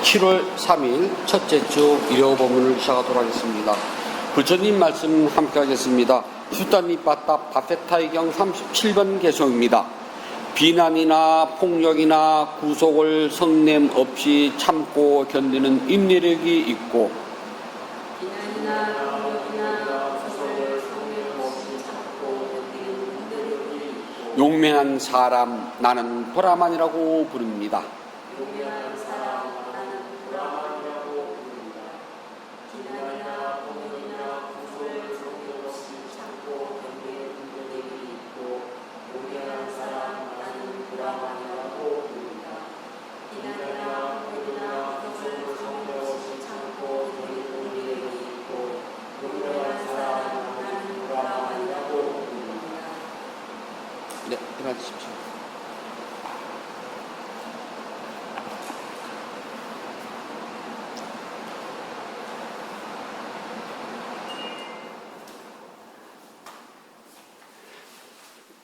7월 3일 첫째 주 일요 본문을 시작하도록 하겠습니다. 부처님 말씀 함께 하겠습니다. 수단니빠따 바페타이경 37번 개송입니다. 비난이나 폭력이나 구속을 성냄 없이 참고 견디는 인내력이 있고 용맹한 사람 나는 브라만이라고 부릅니다. 네, 일어나십시오.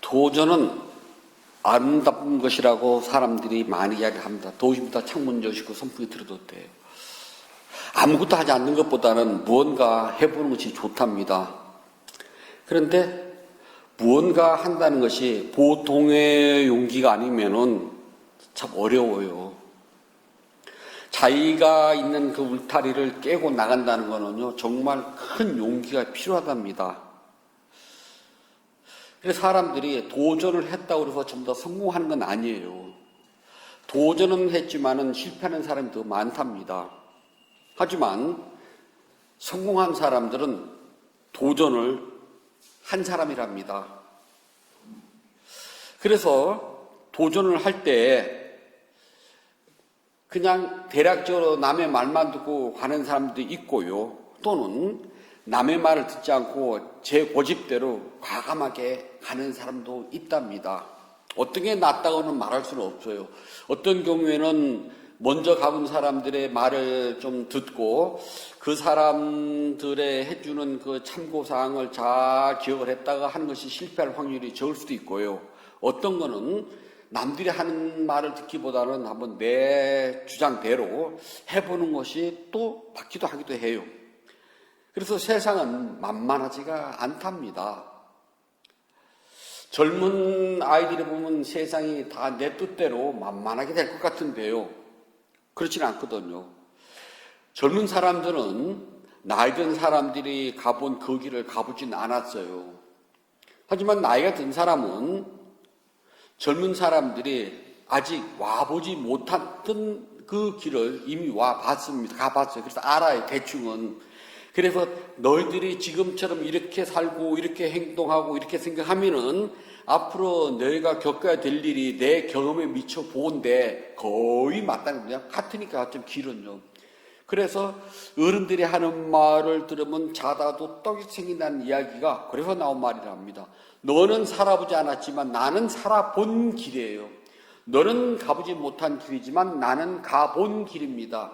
도전은 아름다운 것이라고 사람들이 많이 이야기합니다. 도시부터 창문 여시고 선풍기 틀어도 돼요. 아무것도 하지 않는 것보다는 무언가 해보는 것이 좋답니다. 그런데 무언가 한다는 것이 보통의 용기가 아니면은 참 어려워요. 자기가 있는 그 울타리를 깨고 나간다는 거는요, 정말 큰 용기가 필요하답니다. 그래서 사람들이 도전을 했다고 해서 전부 다 성공하는 건 아니에요. 도전은 했지만은 실패하는 사람이 더 많답니다. 하지만 성공한 사람들은 도전을 한 사람이랍니다. 그래서 도전을 할 때 그냥 대략적으로 남의 말만 듣고 가는 사람도 있고요. 또는 남의 말을 듣지 않고 제 고집대로 과감하게 가는 사람도 있답니다. 어떤 게 낫다고는 말할 수는 없어요. 어떤 경우에는 먼저 가본 사람들의 말을 좀 듣고 그 사람들의 해주는 그 참고사항을 잘 기억을 했다가 하는 것이 실패할 확률이 적을 수도 있고요. 어떤 거는 남들이 하는 말을 듣기보다는 한번 내 주장대로 해보는 것이 또 맞기도 하기도 해요. 그래서 세상은 만만하지가 않답니다. 젊은 아이들이 보면 세상이 다 내 뜻대로 만만하게 될 것 같은데요. 그렇지는 않거든요. 젊은 사람들은 나이 든 사람들이 가본 그 길을 가보진 않았어요. 하지만 나이가 든 사람은 젊은 사람들이 아직 와보지 못했던 그 길을 이미 와봤습니다. 가봤어요. 그래서 알아요, 대충은. 그래서 너희들이 지금처럼 이렇게 살고 이렇게 행동하고 이렇게 생각하면은 앞으로 너희가 겪어야 될 일이 내 경험에 미쳐 보건데 거의 맞다는 거냐. 같으니까 좀 길은요. 그래서 어른들이 하는 말을 들으면 자다도 떡이 생긴다는 이야기가 그래서 나온 말이랍니다. 너는 살아보지 않았지만 나는 살아본 길이에요. 너는 가보지 못한 길이지만 나는 가본 길입니다.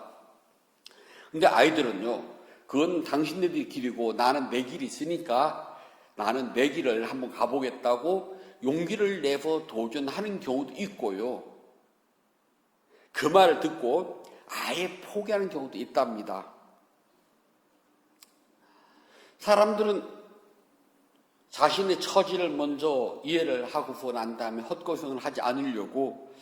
근데 아이들은요, 그건 당신네들이 길이고 나는 내 길이 있으니까 나는 내 길을 한번 가보겠다고 용기를 내서 도전하는 경우도 있고요. 그 말을 듣고 아예 포기하는 경우도 있답니다. 사람들은 자신의 처지를 먼저 이해를 하고서 난 다음에 헛고생을 하지 않으려고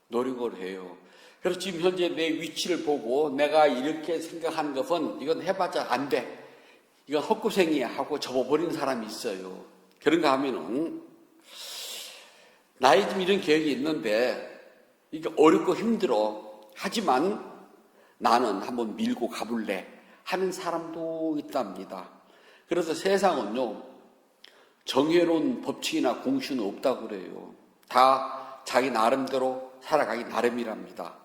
노력을 해요. 그래서 지금 현재 내 위치를 보고 내가 이렇게 생각하는 것은 이건 해봤자 안 돼. 이건 헛고생이야 하고 접어버리는 사람이 있어요. 그런가 하면은 나이 좀 이런 계획이 있는데 이게 어렵고 힘들어. 하지만 나는 한번 밀고 가볼래 하는 사람도 있답니다. 그래서 세상은요, 정해놓은 법칙이나 공식은 없다고 그래요. 다 자기 나름대로 살아가기 나름이랍니다.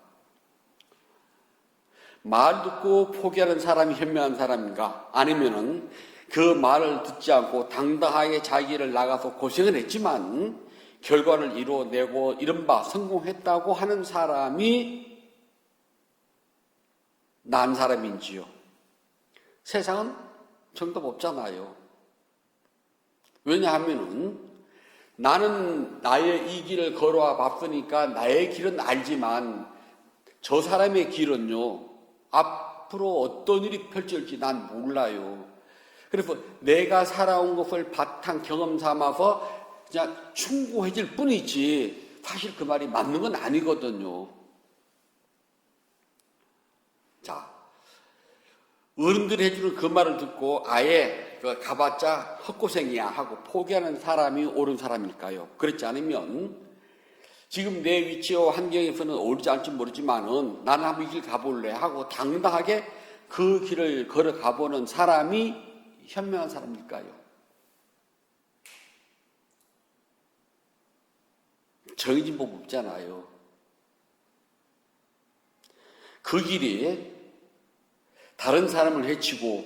말 듣고 포기하는 사람이 현명한 사람인가? 아니면은 그 말을 듣지 않고 당당하게 자기를 나가서 고생을 했지만 결과를 이뤄내고 이른바 성공했다고 하는 사람이 난 사람인지요? 세상은 정답 없잖아요. 왜냐하면은 나는 나의 이 길을 걸어와 봤으니까 나의 길은 알지만 저 사람의 길은요, 앞으로 어떤 일이 펼쳐질지 난 몰라요. 그래서 내가 살아온 것을 바탕 경험 삼아서 그냥 충고해질 뿐이지 사실 그 말이 맞는 건 아니거든요. 자, 어른들이 해주는 그 말을 듣고 아예 가봤자 헛고생이야 하고 포기하는 사람이 옳은 사람일까요? 그렇지 않으면 지금 내 위치와 환경에서는 옳지 않을지 모르지만은 나는 한번 이 길 가볼래 하고 당당하게 그 길을 걸어가보는 사람이 현명한 사람일까요? 정해진 법 없잖아요. 그 길이 다른 사람을 해치고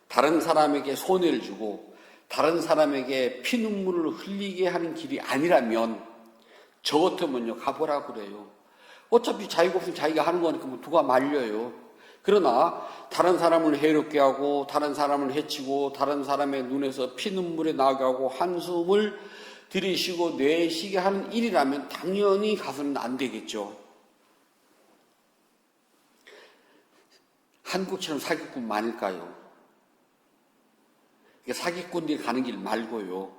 다른 사람에게 손해를 주고 다른 사람에게 피눈물을 흘리게 하는 길이 아니라면 저 같으면요 가보라고 그래요. 어차피 자기가 없으면 자기가 하는 거니까 뭐 누가 말려요. 그러나 다른 사람을 해롭게 하고 다른 사람을 해치고 다른 사람의 눈에서 피눈물이 나게 하고 한숨을 들이쉬고 내쉬게 하는 일이라면 당연히 가서는 안 되겠죠. 한국처럼 사기꾼 많을까요? 사기꾼들이 가는 길 말고요.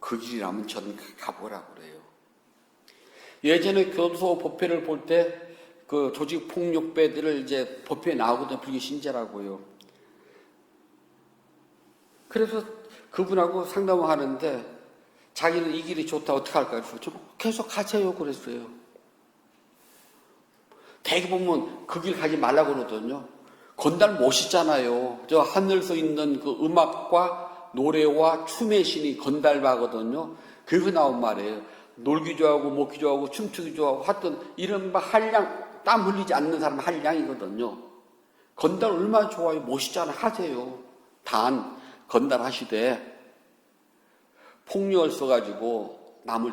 그 길이라면 저는 가보라고 그래요. 예전에 교도소 법회를 볼 때 그 조직 폭력배들을 이제 법회에 나오거든요. 불교 신자라고요. 그래서 그분하고 상담을 하는데 자기는 이 길이 좋다 어떻게 할까 그래서 좀 계속 가세요 그랬어요. 대개 보면 그 길 가지 말라고 그러거든요. 건달 멋있잖아요. 저 하늘에서 있는 그 음악과 노래와 춤의 신이 건달바거든요. 그래서 나온 말이에요. 놀기 좋아하고 먹기 좋아하고 춤추기 좋아하고 하여튼 이른바 한량 땀 흘리지 않는 사람은 한량이거든요. 건달 얼마나 좋아요. 멋있잖아. 하세요. 단 건달 하시되 폭력을 써가지고 남을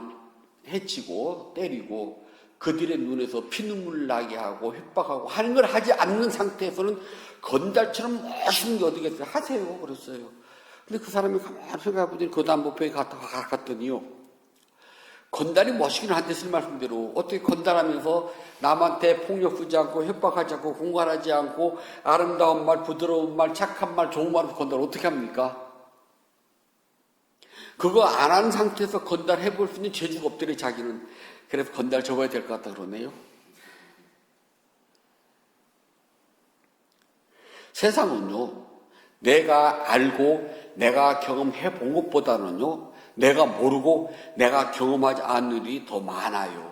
해치고 때리고 그들의 눈에서 피눈물 나게 하고 협박하고 하는 걸 하지 않는 상태에서는 건달처럼 멋있는 게 어디겠어요. 하세요. 그랬어요. 근데 그 사람이 가만히 생각해보더니 그 다음 목표에 갔더니요. 건달이 멋있긴 한데 쓸 말씀대로 어떻게 건달하면서 남한테 폭력 쓰지 않고 협박하지 않고 공갈하지 않고 아름다운 말, 부드러운 말, 착한 말, 좋은 말로 건달 어떻게 합니까? 그거 안 한 상태에서 건달 해볼 수 있는 재주가 없더래 자기는. 그래서 건달 접어야 될 것 같다 그러네요. 세상은요, 내가 알고 내가 경험해 본 것보다는요, 내가 모르고 내가 경험하지 않은 일이 더 많아요.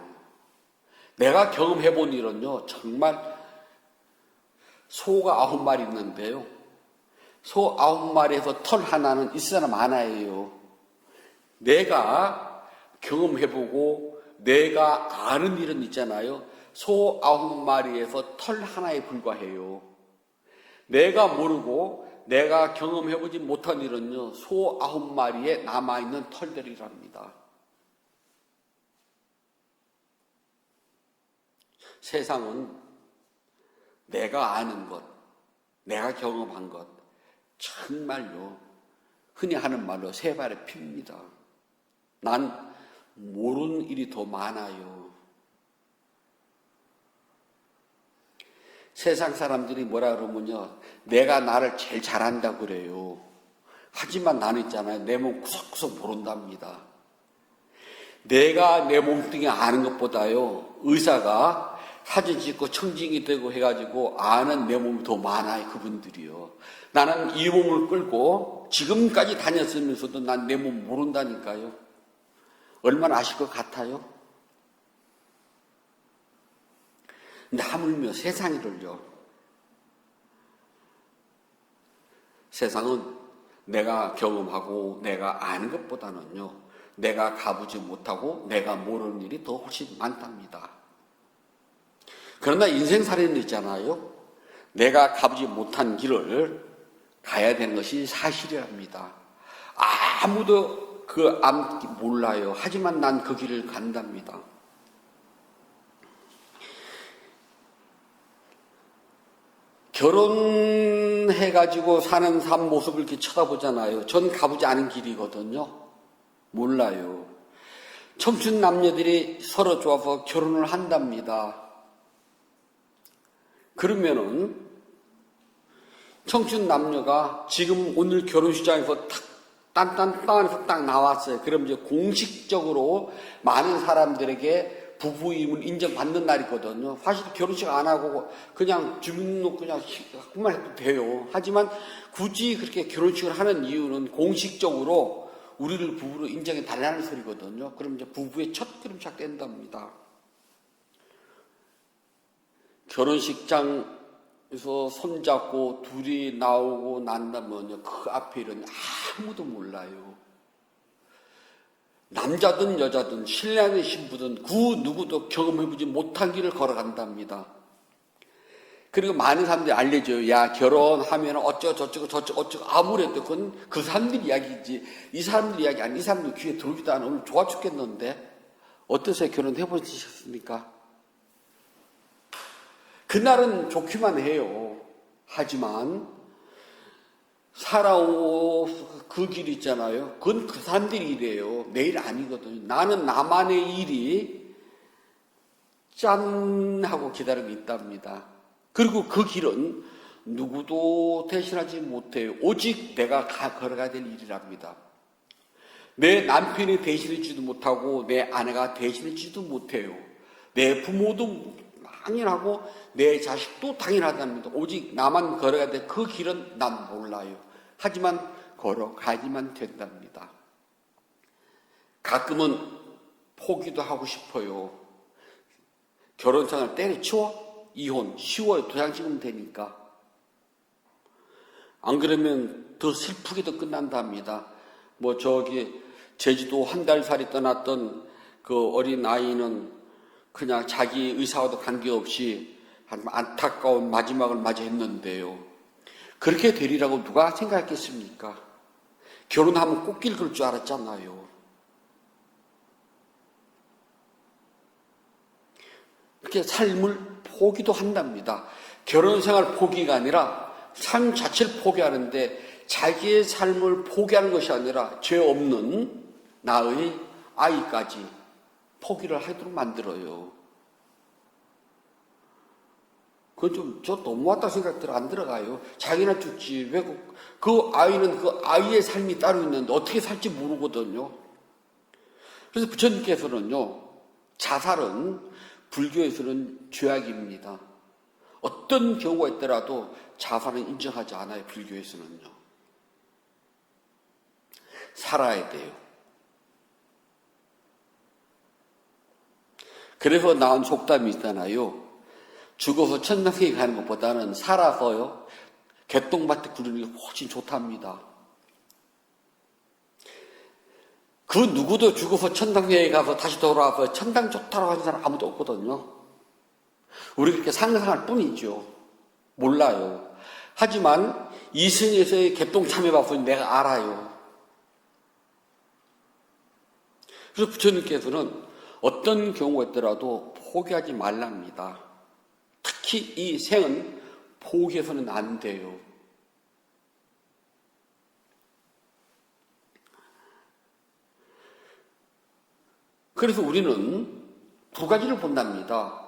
내가 경험해 본 일은요, 정말 소가 9마리 있는데요. 소 9마리에서 털 하나는 이 사람 하나예요. 내가 경험해보고 내가 아는 일은 있잖아요. 소 9마리에서 털 하나에 불과해요. 내가 모르고 내가 경험해보지 못한 일은요. 소 9마리에 남아있는 털들이랍니다. 세상은 내가 아는 것, 내가 경험한 것 정말요. 흔히 하는 말로 세 발의 피입니다. 난 모르는 일이 더 많아요. 세상 사람들이 뭐라 그러면요. 내가 나를 제일 잘한다고 그래요. 하지만 나는 있잖아요. 내 몸 구석구석 모른답니다. 내가 내 몸뚱이 아는 것보다요. 의사가 사진 찍고 청진기 되고 해가지고 아는 내 몸이 더 많아요. 그분들이요. 나는 이 몸을 끌고 지금까지 다녔으면서도 난 내 몸 모른다니까요. 얼마나 아실 것 같아요? 근데 하물며 세상이를요. 세상은 내가 경험하고 내가 아는 것보다는요. 내가 가보지 못하고 내가 모르는 일이 더 훨씬 많답니다. 그러나 인생살이는 있잖아요. 내가 가보지 못한 길을 가야 되는 것이 사실이랍니다. 아무도 그 앞 몰라요. 하지만 난 그 길을 간답니다. 결혼해가지고 사는 삶 모습을 이렇게 쳐다보잖아요. 전 가보지 않은 길이거든요. 몰라요. 청춘 남녀들이 서로 좋아서 결혼을 한답니다. 그러면은 청춘 남녀가 지금 오늘 결혼식장에서 딴딴딴에서 딱 나왔어요. 그럼 이제 공식적으로 많은 사람들에게 부부임을 인정받는 날이거든요. 사실 결혼식 안 하고 그냥 주민등록 그냥 그만 해도 돼요. 하지만 굳이 그렇게 결혼식을 하는 이유는 공식적으로 우리를 부부로 인정해 달라는 소리거든요. 그럼 이제 부부의 첫 걸음 시작된답니다. 결혼식장에서 손잡고 둘이 나오고 난다면요, 그 앞에 일은 아무도 몰라요. 남자든 여자든 신랑이든 신부든 그 누구도 경험해보지 못한 길을 걸어간답니다. 그리고 많은 사람들이 알려줘요. 야, 결혼하면 어쩌고 저쩌고 아무래도 그건 그 사람들 이야기지 이 사람들 이야기 아니. 이 사람들 귀에 들어오지도 않아. 오늘 좋아 죽겠는데 어떠세요? 결혼해보셨습니까? 그날은 좋기만 해요. 하지만 살아온 그 길 있잖아요. 그건 그 사람들이 일이에요. 내 일 아니거든요. 나는 나만의 일이 짠 하고 기다리고 있답니다. 그리고 그 길은 누구도 대신하지 못해요. 오직 내가 걸어가야 될 일이랍니다. 내 남편이 대신해주지도 못하고 내 아내가 대신해주지도 못해요. 내 부모도 당연하고 내 자식도 당연하답니다. 오직 나만 걸어가야 될 그 길은 난 몰라요. 하지만 걸어가기만 된답니다. 가끔은 포기도 하고 싶어요. 결혼생활 때려치워? 이혼 쉬워요. 도장 찍으면 되니까. 안 그러면 더 슬프게도 끝난답니다. 제주도 한 달 살이 떠났던 그 어린 아이는 그냥 자기 의사와도 관계없이 안타까운 마지막을 맞이했는데요. 그렇게 되리라고 누가 생각했겠습니까? 결혼하면 꽃길 걸 줄 알았잖아요. 그렇게 삶을 포기도 한답니다. 결혼생활 포기가 아니라 삶 자체를 포기하는데 자기의 삶을 포기하는 것이 아니라 죄 없는 나의 아이까지 포기를 하도록 만들어요. 그건 저 너무하다 생각들 안 들어가요. 자기나 죽지. 왜 그 아이는 그 아이의 삶이 따로 있는데 어떻게 살지 모르거든요. 그래서 부처님께서는요, 자살은 불교에서는 죄악입니다. 어떤 경우가 있더라도 자살은 인정하지 않아요. 불교에서는요. 살아야 돼요. 그래서 나온 속담이 있잖아요. 죽어서 천당에 가는 것보다는 살아서요, 개똥밭에 구르는 게 훨씬 좋답니다. 그 누구도 죽어서 천당에 가서 다시 돌아와서 천당 좋다고 하는 사람 아무도 없거든요. 우리 그렇게 상상할 뿐이죠. 몰라요. 하지만 이승에서의 개똥 참여밥은 내가 알아요. 그래서 부처님께서는 어떤 경우가 있더라도 포기하지 말랍니다. 특히 이 생은 포기해서는 안 돼요. 그래서 우리는 두 가지를 본답니다.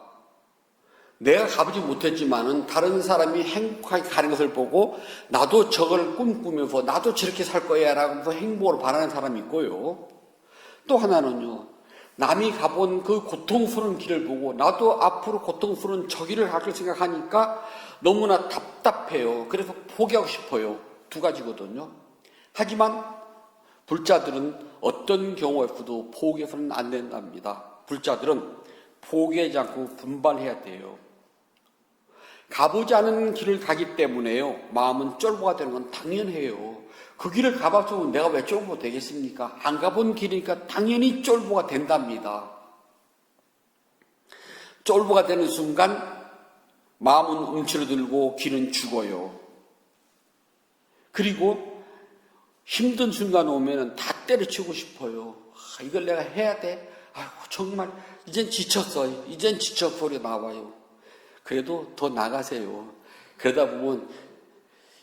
내가 가보지 못했지만은 다른 사람이 행복하게 가는 것을 보고 나도 저걸 꿈꾸면서 나도 저렇게 살 거야 라고 하면서 행복을 바라는 사람이 있고요. 또 하나는요, 남이 가본 그 고통스러운 길을 보고 나도 앞으로 고통스러운 저 길을 갈 걸 생각하니까 너무나 답답해요. 그래서 포기하고 싶어요. 두 가지거든요. 하지만 불자들은 어떤 경우에서도 포기해서는 안 된답니다. 불자들은 포기하지 않고 분발해야 돼요. 가보지 않은 길을 가기 때문에요, 마음은 쫄보가 되는 건 당연해요. 그 길을 가봤으면 내가 왜 쫄보 되겠습니까? 안 가본 길이니까 당연히 쫄보가 된답니다. 쫄보가 되는 순간 마음은 움츠러들고 길은 죽어요. 그리고 힘든 순간 오면 다 때려치고 싶어요. 이걸 내가 해야 돼? 아이고, 정말 이젠 지쳤어. 이젠 지쳐버려 나와요. 그래도 더 나가세요. 그러다 보면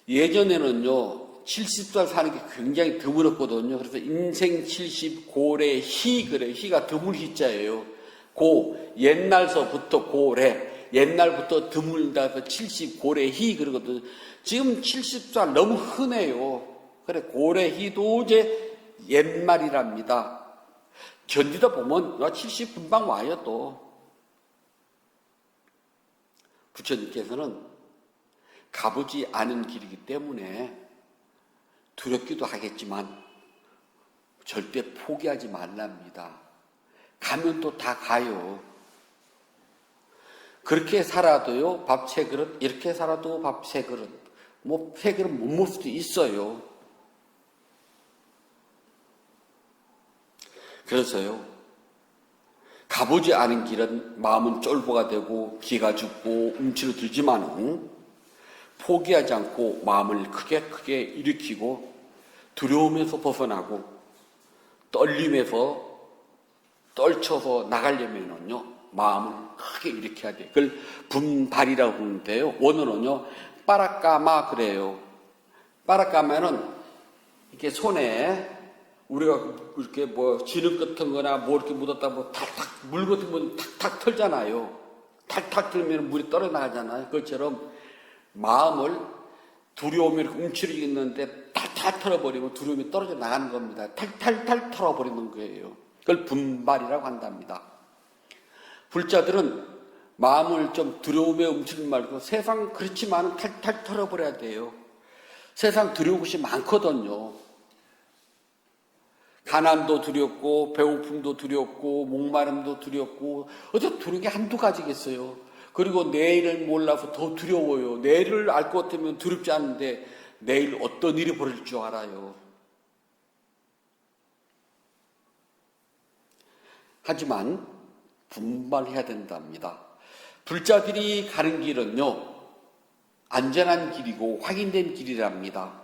예전에는요, 70살 사는 게 굉장히 드물었거든요. 그래서 인생 70 고래 희 그래요. 희가 드물 희자예요. 옛날서부터 고래 옛날부터 드물다서 70 고래희 그러거든. 지금 70살 너무 흔해요. 그래 고래희도 이제 옛말이랍니다. 견디다 보면 70 금방 와요 또. 부처님께서는 가보지 않은 길이기 때문에 두렵기도 하겠지만 절대 포기하지 말랍니다. 가면 또 다 가요. 그렇게 살아도요, 밥 3그릇, 이렇게 살아도 밥 3그릇, 뭐 3그릇 못 먹을 수도 있어요. 그래서요, 가보지 않은 길은 마음은 쫄보가 되고 기가 죽고 움츠러들지만은 포기하지 않고 마음을 크게 일으키고 두려움에서 벗어나고 떨림에서 떨쳐서 나가려면은요 마음을 크게 일으켜야 돼요. 그걸 분발이라고 하는데요. 원어는요 빠라까마 그래요. 빠라까마는 이렇게 손에 우리가 이렇게 뭐 지름 같은 거나 뭐 이렇게 묻었다 뭐 탁탁 물 같은 거 탁탁 털잖아요. 탁탁 털면 물이 떨어나가잖아요. 그것처럼 마음을 두려움이 이렇게 움츠리고 있는데 탈탈 털어버리면 두려움이 떨어져 나가는 겁니다. 탈탈탈 털어버리는 거예요. 그걸 분발이라고 한답니다. 불자들은 마음을 좀 두려움에 움츠리지 말고 세상 그렇지만 탈탈 털어버려야 돼요. 세상 두려운 것이 많거든요. 가난도 두렵고 배고픔도 두렵고 목마름도 두렵고 어째 두려운 게 한두 가지겠어요. 그리고 내일을 몰라서 더 두려워요. 내일을 알 것 같으면 두렵지 않은데 내일 어떤 일이 벌어질 줄 알아요. 하지만 분발해야 된답니다. 불자들이 가는 길은요 안전한 길이고 확인된 길이랍니다.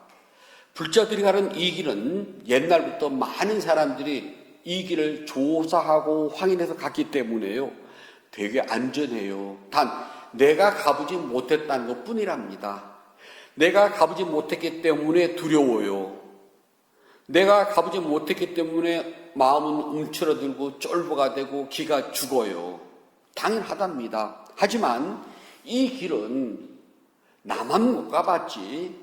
불자들이 가는 이 길은 옛날부터 많은 사람들이 이 길을 조사하고 확인해서 갔기 때문에요 되게 안전해요. 단 내가 가보지 못했다는 것 뿐이랍니다. 내가 가보지 못했기 때문에 두려워요. 내가 가보지 못했기 때문에 마음은 움츠러들고 쫄보가 되고 기가 죽어요. 당연하답니다. 하지만 이 길은 나만 못 가봤지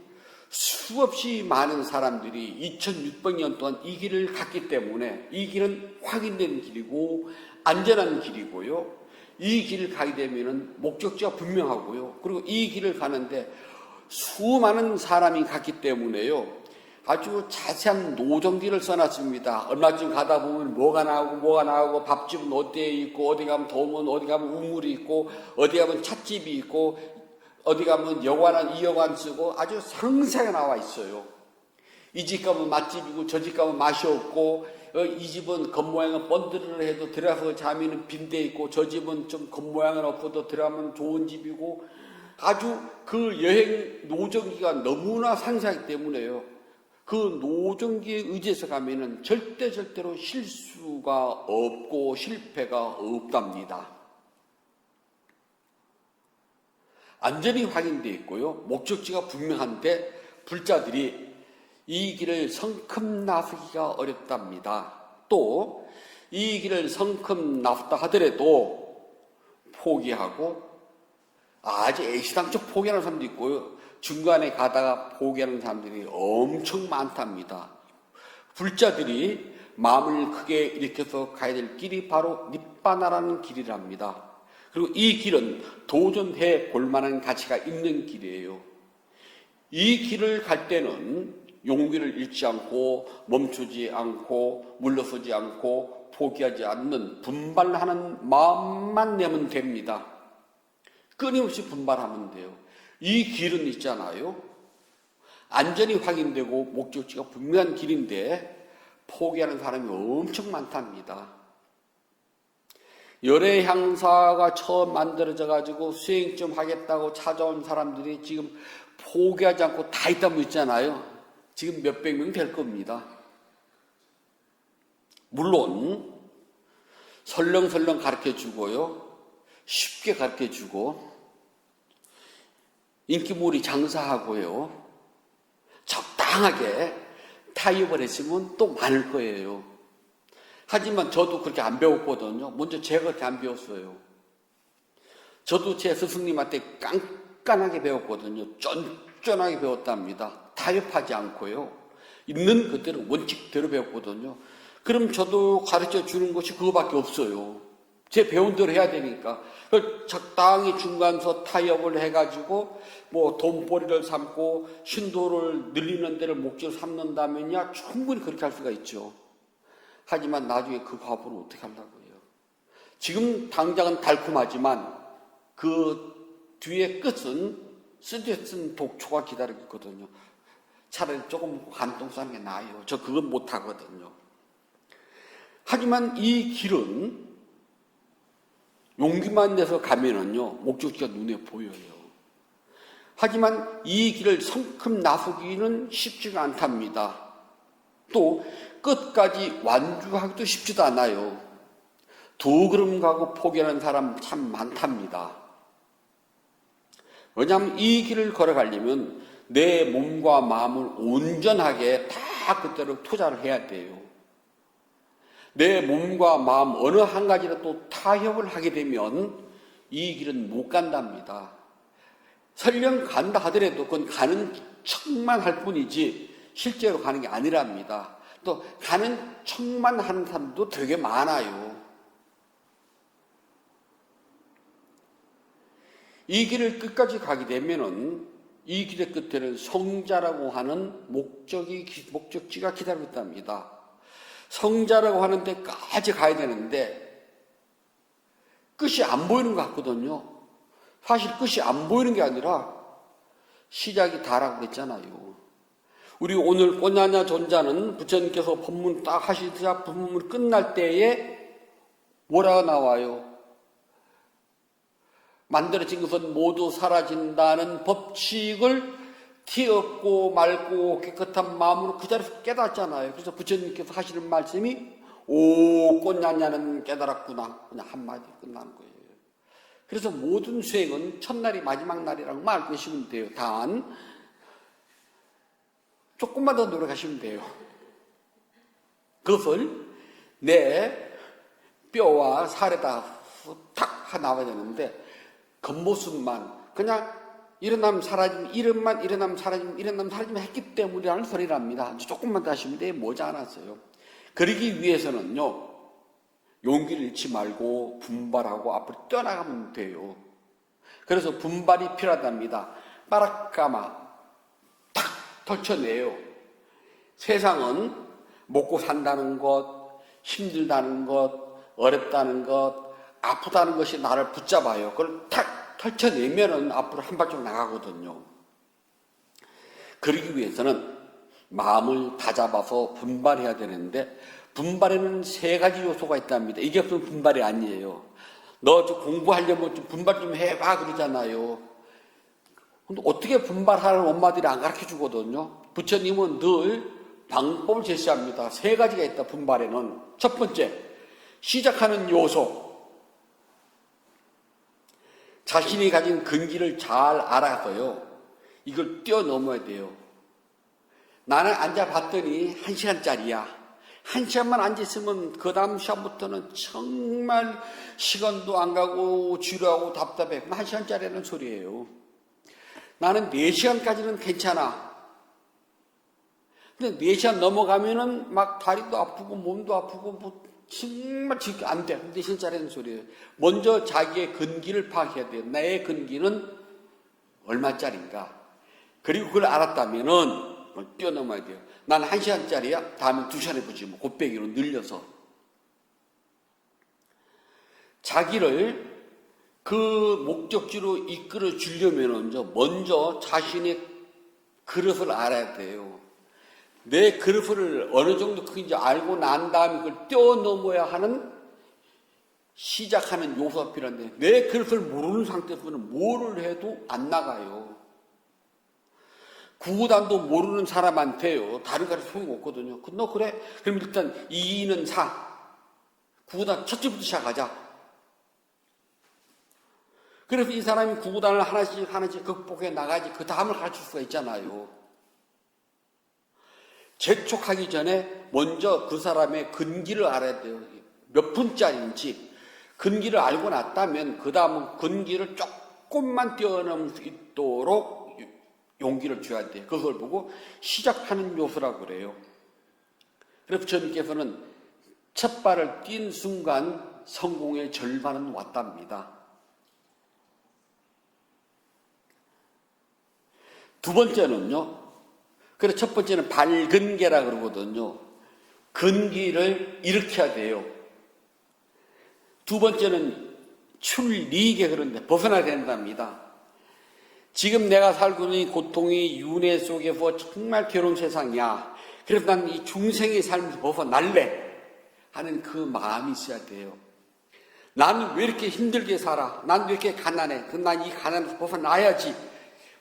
수없이 많은 사람들이 2600년 동안 이 길을 갔기 때문에 이 길은 확인된 길이고 안전한 길이고요. 이 길을 가게 되면 목적지가 분명하고요. 그리고 이 길을 가는데 수많은 사람이 갔기 때문에요. 아주 자세한 노정지를 써놨습니다. 얼마쯤 가다 보면 뭐가 나오고 밥집은 어디에 있고 어디 가면 더우면 어디 가면 우물이 있고 어디 가면 찻집이 있고 어디 가면 여관은 이 여관 쓰고 아주 상세하게 나와 있어요. 이 집 가면 맛집이고 저 집 가면 맛이 없고 이 집은 겉모양은 번드르르 해도 들어가서 자면은 빈대 있고 저 집은 좀 겉모양은 없어도 들어가면 좋은 집이고 아주 그 여행 노정기가 너무나 상세하기 때문에요. 그 노정기에 의지해서 가면은 절대로 실수가 없고 실패가 없답니다. 안전이 확인되어 있고요. 목적지가 분명한데 불자들이 이 길을 성큼 나서기가 어렵답니다. 또 이 길을 성큼 나섰다 하더라도 포기하고 아주 애시당초 포기하는 사람도 있고요. 중간에 가다가 포기하는 사람들이 엄청 많답니다. 불자들이 마음을 크게 일으켜서 가야 될 길이 바로 니빠나라는 길이랍니다. 그리고 이 길은 도전해 볼 만한 가치가 있는 길이에요. 이 길을 갈 때는 용기를 잃지 않고 멈추지 않고 물러서지 않고 포기하지 않는 분발하는 마음만 내면 됩니다. 끊임없이 분발하면 돼요. 이 길은 있잖아요. 안전이 확인되고 목적지가 분명한 길인데 포기하는 사람이 엄청 많답니다. 열애 향사가 처음 만들어져 가지고 수행 좀 하겠다고 찾아온 사람들이 지금 포기하지 않고 다 있다고 있잖아요. 지금 몇백 명 될 겁니다. 물론 설렁설렁 가르쳐주고요. 쉽게 가르쳐주고 인기몰이 장사하고요. 적당하게 타협을 했으면 또 많을 거예요. 하지만 저도 그렇게 안 배웠거든요. 먼저 제가 그렇게 안 배웠어요. 저도 제 스승님한테 깐깐하게 배웠거든요. 쫀쫀하게 배웠답니다. 타협하지 않고요. 있는 그대로 원칙대로 배웠거든요. 그럼 저도 가르쳐 주는 것이 그거밖에 없어요. 제 배운 대로 해야 되니까. 적당히 중간서 타협을 해가지고 뭐 돈벌이를 삼고 신도를 늘리는 데를 목적으로 삼는다면야 충분히 그렇게 할 수가 있죠. 하지만 나중에 그 과보를 어떻게 하려고요? 지금 당장은 달콤하지만 그 뒤에 끝은 쓰디쓴 독초가 기다리고 있거든요. 차라리 조금 한동 싸는 게 나아요. 저 그건 못하거든요. 하지만 이 길은 용기만 내서 가면은요, 목적지가 눈에 보여요. 하지만 이 길을 성큼 나서기는 쉽지가 않답니다. 또 끝까지 완주하기도 쉽지도 않아요. 두 걸음 가고 포기하는 사람 참 많답니다. 왜냐하면 이 길을 걸어가려면 내 몸과 마음을 온전하게 다 그대로 투자를 해야 돼요. 내 몸과 마음 어느 한 가지라도 타협을 하게 되면 이 길은 못 간답니다. 설령 간다 하더라도 그건 가는 척만 할 뿐이지 실제로 가는 게 아니랍니다. 또 가는 척만 하는 사람도 되게 많아요. 이 길을 끝까지 가게 되면은 이 길의 끝에는 성자라고 하는 목적지가 기다리고 있답니다. 성자라고 하는 데까지 가야 되는데 끝이 안 보이는 것 같거든요. 사실 끝이 안 보이는 게 아니라 시작이 다라고 그랬잖아요. 우리 오늘 꼬냐냐 존자는 부처님께서 법문 딱 하시자 법문 끝날 때에 뭐라고 나와요? 만들어진 것은 모두 사라진다는 법칙을 티 없고 맑고 깨끗한 마음으로 그 자리에서 깨닫잖아요. 그래서 부처님께서 하시는 말씀이 오 꽃냐냐는 깨달았구나. 그냥 한마디 끝나는 거예요. 그래서 모든 수행은 첫날이 마지막 날이라고 알고 계시면 돼요. 단 조금만 더 노력하시면 돼요. 그것을 내 뼈와 살에다 탁 나와야 되는데 겉모습만 그냥 일어나면 사라지면 이름만 일어나면 사라지면 했기 때문이라는 소리랍니다. 조금만 더 하시면 돼요. 모자라서요. 그러기 위해서는요. 용기를 잃지 말고 분발하고 앞으로 뛰어나가면 돼요. 그래서 분발이 필요하답니다. 빠락까마 탁 털쳐내요. 세상은 먹고 산다는 것, 힘들다는 것, 어렵다는 것, 아프다는 것이 나를 붙잡아요. 그걸 탁 펼쳐내면은 앞으로 한 발짝 나가거든요. 그러기 위해서는 마음을 다잡아서 분발해야 되는데 분발에는 세 가지 요소가 있답니다. 이게 없으면 분발이 아니에요. 너 좀 공부하려면 좀 분발 좀 해봐 그러잖아요. 근데 어떻게 분발하는 엄마들이 안 가르쳐 주거든요. 부처님은 늘 방법을 제시합니다. 세 가지가 있다 분발에는. 첫 번째, 시작하는 요소. 자신이 가진 근기를 잘 알아서요. 이걸 뛰어넘어야 돼요. 나는 앉아봤더니 1시간짜리야. 1시간만 앉아있으면 그 다음 시간부터는 정말 시간도 안 가고 지루하고 답답해. 1시간짜리라는 소리예요. 나는 4시간까지는 괜찮아. 근데 4시간 넘어가면은 막 다리도 아프고 몸도 아프고 뭐 정말 안 돼. 4시간짜리라는 소리예요. 먼저 자기의 근기를 파악해야 돼요. 나의 근기는 얼마짜리인가. 그리고 그걸 알았다면은 뛰어넘어야 돼요. 난 1시간짜리야. 다음에 2시간 해보지 뭐. 곱빼기로 늘려서. 자기를 그 목적지로 이끌어 주려면 먼저 자신의 그릇을 알아야 돼요. 내 그릇을 어느 정도 크긴지 알고 난 다음에 그걸 뛰어넘어야 하는 시작하는 요소가 필요한데 내 그릇을 모르는 상태에서는 뭐를 해도 안 나가요. 구구단도 모르는 사람한테요. 다른 가르쳐 소용 없거든요. 너 그래? 그럼 일단 2는 4. 구구단 첫째부터 시작하자. 그래서 이 사람이 구구단을 하나씩 극복해 나가야지 그 다음을 가르칠 수가 있잖아요. 재촉하기 전에 먼저 그 사람의 근기를 알아야 돼요. 몇 분짜리인지 근기를 알고 났다면 그 다음은 근기를 조금만 뛰어넘을 수 있도록 용기를 줘야 돼. 그걸 보고 시작하는 요소라고 그래요. 그래서 부처님께서는 첫 발을 뛴 순간 성공의 절반은 왔답니다. 두 번째는요. 그래서 첫 번째는 발근계라 그러거든요. 근기를 일으켜야 돼요. 두 번째는 출리계 그런데 벗어나야 된답니다. 지금 내가 살고 있는 이 고통이 윤회 속에서 정말 괴로운 세상이야. 그래서 난 이 중생의 삶에서 벗어날래 하는 그 마음이 있어야 돼요. 나는 왜 이렇게 힘들게 살아? 난 왜 이렇게 가난해? 그럼 난 이 가난에서 벗어나야지.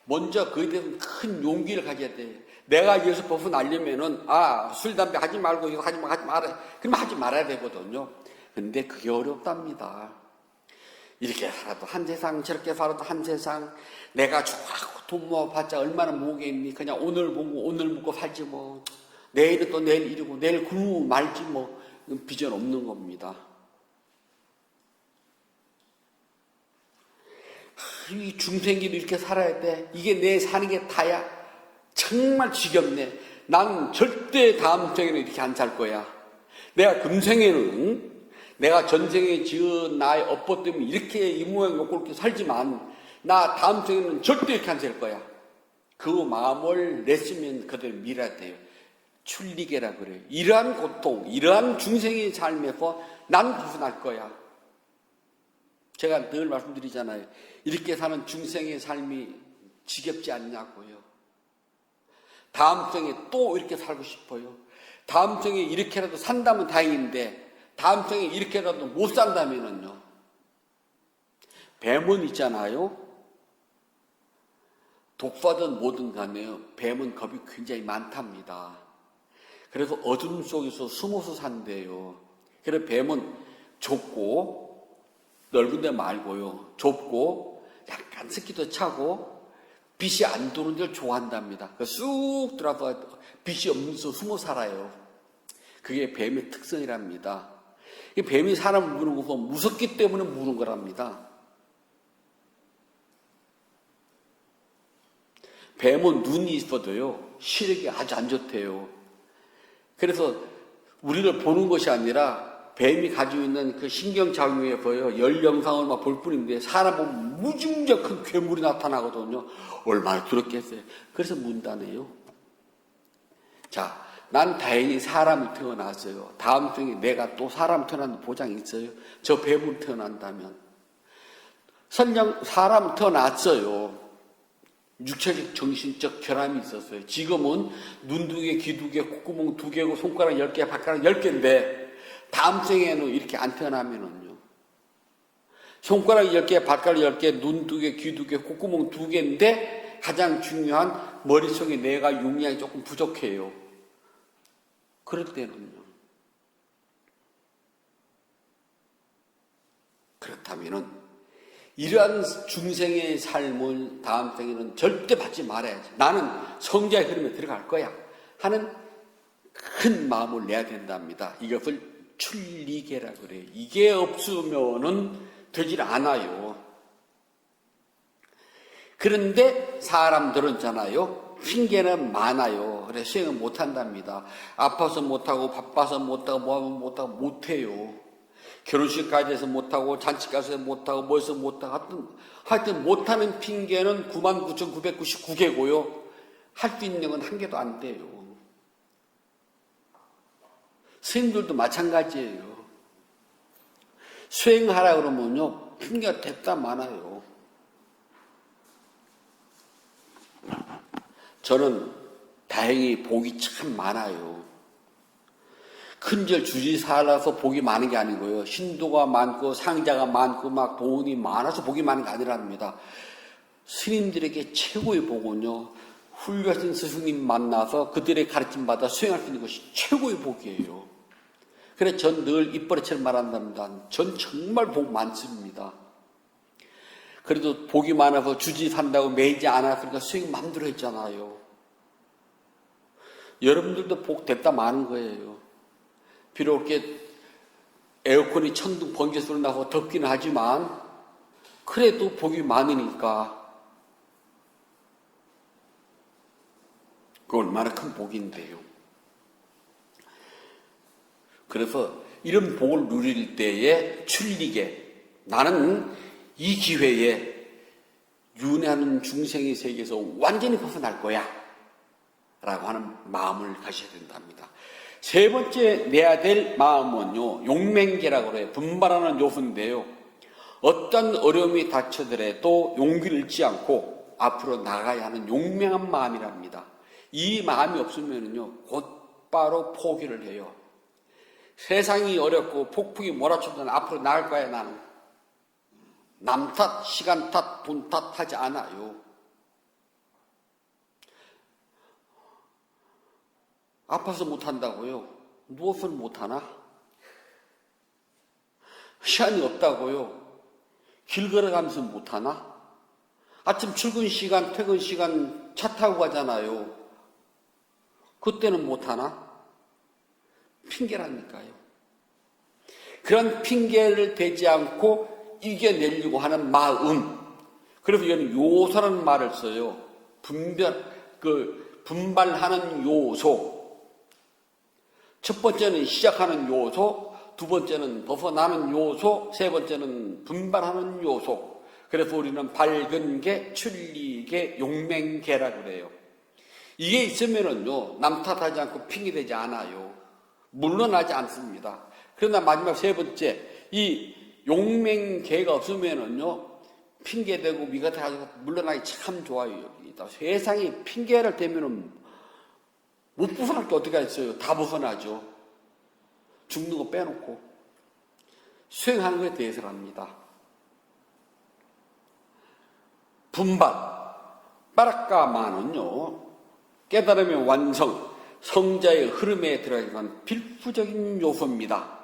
먼저 그에 대해서 큰 용기를 가져야 돼. 내가 여기서 벗어나려면은, 술, 담배 하지 말고 이거 하지 말아. 그러면 하지 말아야 되거든요. 근데 그게 어렵답니다. 이렇게 살아도 한 세상, 저렇게 살아도 한 세상, 내가 좋아하고 돈 모아봤자 얼마나 모으겠니? 그냥 오늘 보고 오늘 먹고 살지 뭐. 내일은 또 내일 일이고, 내일 굶으면 말지 뭐. 비전 없는 겁니다. 이 중생기도 이렇게 살아야 돼. 이게 내 사는 게 다야. 정말 지겹네. 난 절대 다음 생에는 이렇게 안 살 거야. 내가 금생에는 내가 전생에 지은 나의 업보 때문에 이렇게 이 모양 요 꼴게 살지만 나 다음 생에는 절대 이렇게 안 살 거야. 그 마음을 냈으면 그대로 밀어야 돼요. 출리계라 그래요. 이러한 고통, 이러한 중생의 삶에서 난 벗어날 거야. 제가 늘 말씀드리잖아요. 이렇게 사는 중생의 삶이 지겹지 않냐고요. 다음 생에 또 이렇게 살고 싶어요. 다음 생에 이렇게라도 산다면 다행인데 다음 생에 이렇게라도 못 산다면은요. 뱀은 있잖아요. 독사든 뭐든 간에요. 뱀은 겁이 굉장히 많답니다. 그래서 어둠 속에서 숨어서 산대요. 그래서 뱀은 좁고 넓은 데 말고요. 좁고 약간 습기도 차고 빛이 안 도는 데를 좋아한답니다. 쑥 들어가서 빛이 없는 데서 숨어 살아요. 그게 뱀의 특성이랍니다. 이 뱀이 사람을 무는 것은 무섭기 때문에 무는 거랍니다. 뱀은 눈이 있어도요. 시력이 아주 안 좋대요. 그래서 우리를 보는 것이 아니라 뱀이 가지고 있는 그 신경작용에 보여 열 영상을 막 볼 뿐인데 사람 보면 무중력 큰 괴물이 나타나거든요. 얼마나 두렵겠어요. 그래서 문다네요. 자, 난 다행히 사람을 태어났어요. 다음 생에 내가 또 사람 태어나는 보장이 있어요. 저 뱀으로 태어난다면. 설령 사람 태어났어요. 육체적, 정신적 결함이 있었어요. 지금은 눈 2개, 귀 2개, 콧구멍 2개고 손가락 10개, 발가락 10개인데 다음 생에는 이렇게 안 태어나면은요. 손가락 10개, 발가락 10개, 눈 2개, 귀 2개, 콧구멍 2개인데 가장 중요한 머릿속에 뇌가 용량이 조금 부족해요. 그럴 때는요. 그렇다면은 이러한 중생의 삶을 다음 생에는 절대 받지 말아야지. 나는 성자의 흐름에 들어갈 거야 하는 큰 마음을 내야 된답니다. 이것을 출리계라 그래요. 이게 없으면은 되질 않아요. 그런데 사람들은 있잖아요. 핑계는 많아요. 그래서 수행을 못한답니다. 아파서 못하고 바빠서 못하고 뭐하면 못하고 못해요. 결혼식 가야 돼서 못하고 잔치 가서 못하고 뭐해서 못하고 하여튼 못하는 핑계는 99,999개고요. 할 수 있는 건 한 개도 안 돼요. 스님들도 마찬가지예요. 수행하라 그러면요. 핑계가 됐다 많아요. 저는 다행히 복이 참 많아요. 큰절 주지 살아서 복이 많은 게 아니고요. 신도가 많고 상자가 많고 막 돈이 많아서 복이 많은 게 아니랍니다. 스님들에게 최고의 복은요. 훌륭하신 스승님 만나서 그들의 가르침 받아 수행할 수 있는 것이 최고의 복이에요. 그래서 전 늘 입버릇처럼 말한답니다. 전 정말 복 많습니다. 그래도 복이 많아서 주지 산다고 매이지 않았으니까 수행 마음대로 했잖아요. 여러분들도 복 됐다 많은 거예요. 비록 이렇게 에어컨이 천둥 번개 소리 나고 덥기는 하지만 그래도 복이 많으니까 그 얼마나 큰 복인데요. 그래서 이런 복을 누릴 때에 출리게 나는 이 기회에 윤회하는 중생의 세계에서 완전히 벗어날 거야 라고 하는 마음을 가셔야 된답니다. 세 번째 내야 될 마음은요, 용맹계라고 해요. 분발하는 요소인데요. 어떤 어려움이 닥쳐더라도 용기를 잃지 않고 앞으로 나가야 하는 용맹한 마음이랍니다. 이 마음이 없으면요, 곧바로 포기를 해요. 세상이 어렵고 폭풍이 몰아쳐도 앞으로 나갈 거야, 나는. 남 탓, 시간 탓, 돈 탓 하지 않아요. 아파서 못한다고요? 누워서 못하나? 시간이 없다고요? 길 걸어가면서 못하나? 아침 출근 시간, 퇴근 시간 차 타고 가잖아요. 그때는 못하나? 핑계라니까요. 그런 핑계를 대지 않고 이겨내려고 하는 마음. 그래서 이거는 요소라는 말을 써요. 분발하는 요소. 첫 번째는 시작하는 요소, 두 번째는 벗어나는 요소, 세 번째는 분발하는 요소. 그래서 우리는 밝은 게, 출리게, 용맹계라고 그래요. 이게 있으면은요, 남 탓하지 않고 핑계대지 않아요. 물러나지 않습니다. 그러나 마지막 세 번째, 이 용맹계가 없으면은요, 핑계대고 미가타가지고 물러나기 참 좋아요. 세상에 핑계를 대면은 못 벗어날 게 어디가 있어요? 다 벗어나죠. 죽는 거 빼놓고 수행하는 것에 대해서랍니다. 분발, 빠라까마는요, 깨달음의 완성, 성자의 흐름에 들어가는 필수적인 요소입니다.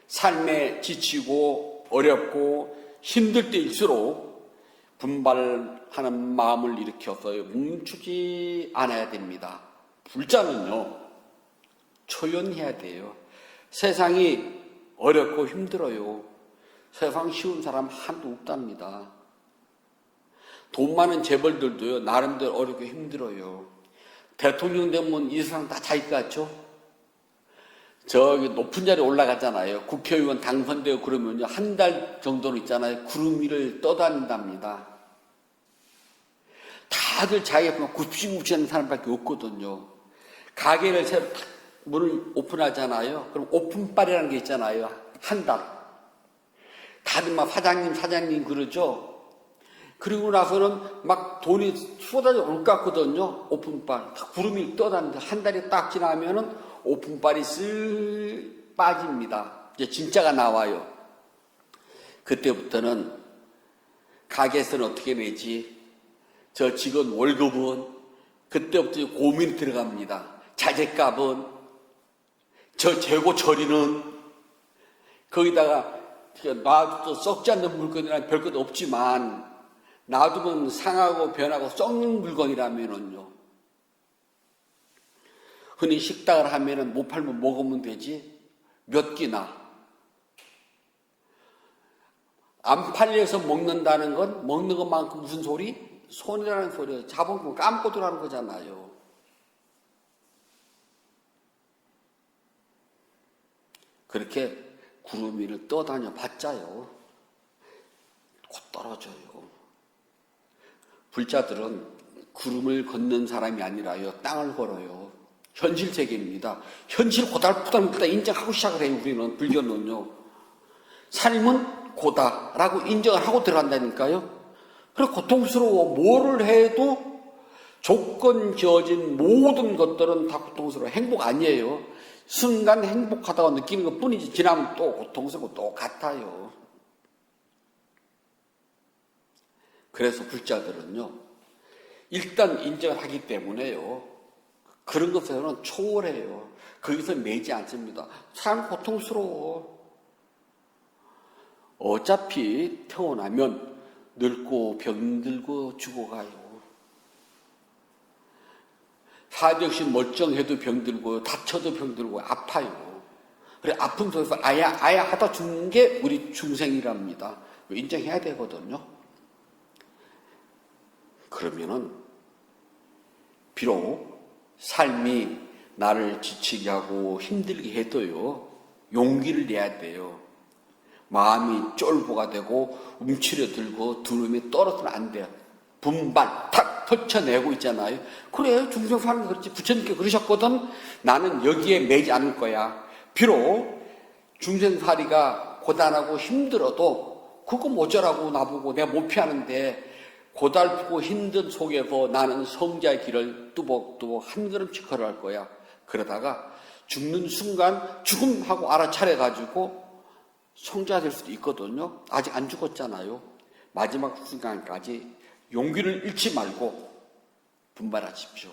삶에 지치고 어렵고 힘들 때일수록 분발하는 마음을 일으켜서 멈추지 않아야 됩니다. 불자는요, 초연해야 돼요. 세상이 어렵고 힘들어요. 세상 쉬운 사람 한도 없답니다. 돈 많은 재벌들도요, 나름대로 어렵고 힘들어요. 대통령 되면 이 세상 다 자기 같죠? 저기 높은 자리에 올라가잖아요. 국회의원 당선되고 그러면요, 한 달 정도는 있잖아요. 구름 위를 떠다닌답니다. 다들 자기가 보면 굽신굽신하는 사람밖에 없거든요. 가게를 새로 문을 오픈하잖아요. 그럼 오픈빨이라는 게 있잖아요. 한 달. 다들 막 사장님 그러죠. 그리고 나서는 막 돈이 쏟아져 올 것 같거든요. 오픈빨. 구름이 떠다니는데 한 달이 딱 지나면은 오픈빨이 쓱 빠집니다. 이제 진짜가 나와요. 그때부터는 가게에서는 어떻게 내지? 저 직원 월급은? 그때부터 고민이 들어갑니다. 자재값은? 저 재고 처리는? 거기다가 놔둬도 썩지 않는 물건이란 별것 없지만 놔두면 상하고 변하고 썩는 물건이라면은요. 흔히 식당을 하면은 못 팔면 먹으면 되지. 몇 끼나. 안 팔려서 먹는다는 건 먹는 것만큼 무슨 소리? 손이라는 소리예요. 자본금 감고 들어가는 거잖아요. 그렇게 구름 위를 떠다녀 봤자요, 곧 떨어져요. 불자들은 구름을 걷는 사람이 아니라요, 땅을 걸어요. 현실 세계입니다. 현실 고달프다 인정하고 시작을 해요. 우리는 불교는요. 삶은 고다라고 인정을 하고 들어간다니까요. 그리고 고통스러워. 뭐를 해도 조건 지어진 모든 것들은 다 고통스러워. 행복 아니에요. 순간 행복하다고 느끼는 것 뿐이지 지나면 또 고통스럽고 또 같아요. 그래서 불자들은요, 일단 인정을 하기 때문에요, 그런 것에서는 초월해요. 거기서 매지 않습니다. 참 고통스러워. 어차피 태어나면 늙고 병들고 죽어가요. 사정신 멀쩡해도 병들고요, 다쳐도 병들고 아파요. 그래, 아픔 속에서 아야 하다 죽는 게 우리 중생이랍니다. 인정해야 되거든요. 그러면은, 비록 삶이 나를 지치게 하고 힘들게 해도요, 용기를 내야 돼요. 마음이 쫄보가 되고 움츠려들고 두려움이 떨어지면 안 돼요. 분발 탁 펼쳐내고 있잖아요. 그래, 중생 사는 게 그렇지. 부처님께 그러셨거든. 나는 여기에 매지 않을 거야. 비록 중생살이가 고단하고 힘들어도 그거 뭐저라고 나보고 내가 못 피하는데, 고달프고 힘든 속에서 나는 성자의 길을 뚜벅뚜벅 한 걸음씩 걸어갈 거야. 그러다가 죽는 순간 죽음하고 알아차려가지고 성자 될 수도 있거든요. 아직 안 죽었잖아요. 마지막 순간까지 용기를 잃지 말고 분발하십시오.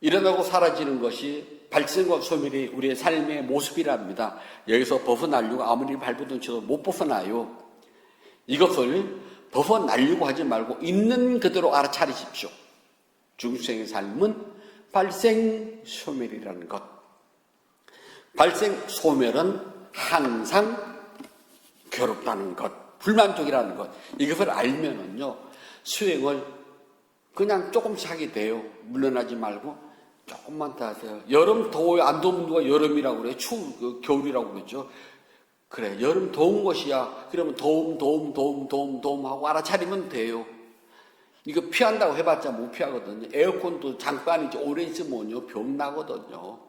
일어나고 사라지는 것이 발생과 소멸이 우리의 삶의 모습이랍니다. 여기서 벗어나려고 아무리 발버둥 쳐도 못 벗어나요. 이것을 벗어나려고 하지 말고 있는 그대로 알아차리십시오. 중생의 삶은 발생 소멸이라는 것. 발생 소멸은 항상 괴롭다는 것, 불만족이라는 것. 이것을 알면은요, 수행을 그냥 조금씩 하게 돼요. 물러나지 말고 조금만 더 하세요. 여름 더워요. 안 더우면 누가 여름이라고 그래요? 겨울이라고 그러죠. 그래, 여름 더운 것이야. 그러면 도움 하고 알아차리면 돼요. 이거 피한다고 해봤자 못 피하거든요. 에어컨도 잠깐이지 오래 있으면요, 병 나거든요.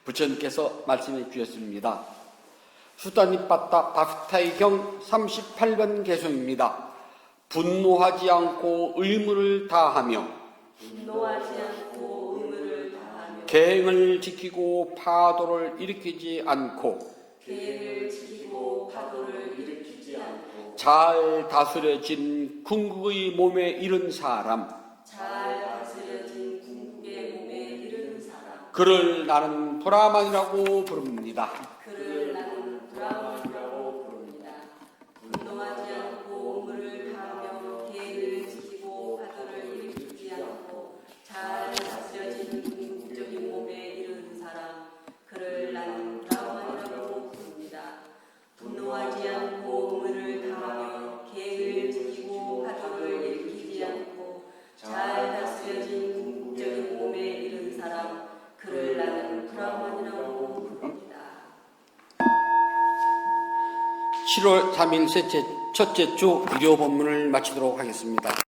부처님께서 말씀해 주셨습니다. 수다니빠따 바스타이경 38번 개송입니다. 분노하지 않고 의무를 다하며 계행을 지키고 파도를 일으키지 않고 잘 다스려진 궁극의 몸에 이른 사람, 그를 나는 브라만이라고 부릅니다. 분노하지 않고 의무를 다하며 계획을 지키고 파도를 일으키지 않고 잘 다스려진 궁극적인 몸에 이른 사람, 그를 나는 브라만이라고 부릅니다. 분노하지 않고 의무를 다하며 계획을 지키고 파도를 일으키지 않고 잘 다스려진 궁극적인 몸에 이른 사람, 그를 나는 브라만이라고 부릅니다. 7월 3일 첫째 주 일요 본문을 마치도록 하겠습니다.